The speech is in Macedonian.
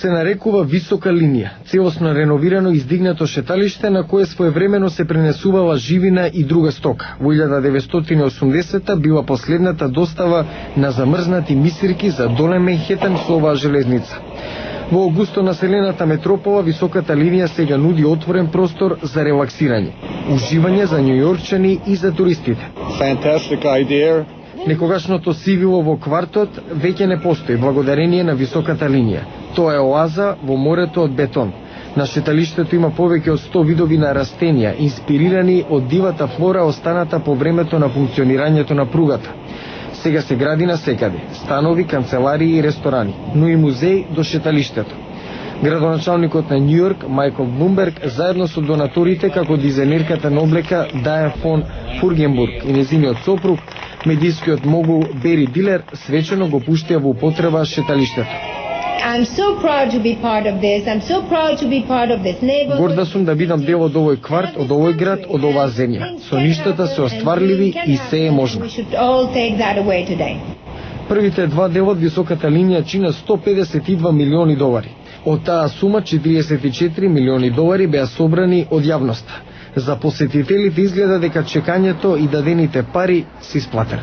се нарекува Висока линија, целосно реновирано и издигнато шеталиште на кое своевремено се пренесувала живина и друга стока. Во 1980 била последната достава на замрзнати мисирки за Долен Менхетен со оваа железница. Во густо населената метропола Високата линија сега нуди отворен простор за релаксирање, уживање за њујорчани и за туристите. Fantastic idea. Некогашното сивило во квартот веќе не постои благодарение на Високата линија. Тоа е оаза во морето од бетон. На шеталиштето има повеќе од 100 видови на растенија, инспирирани од дивата флора останата по времето на функционирањето на пругата. Сега се гради насекаде, станови, канцеларии и ресторани, но и музеј до шеталиштето. Градоначалникот на Њујорк, Майкл Блумберг, заедно со донаторите како дизајнерката на облека Дајан фон Фургенбург и незиниот сопруг, медискиот могул Бери Дилер, свечено го пуштија во употреба шеталиштето. I'm so proud to be part of this. I'm so proud to be part of this neighborhood. Горда сум да бидам дел од овој кварт, од овој град, од оваа земја. Соништата се остварливи и се е можно. We should all take that away today. Првите два дела од Високата линија чина $152 милиони. Од таа сума $44 милиони беа собрани од јавноста. За посетителите изгледа дека чекањето и дадените пари се исплателе.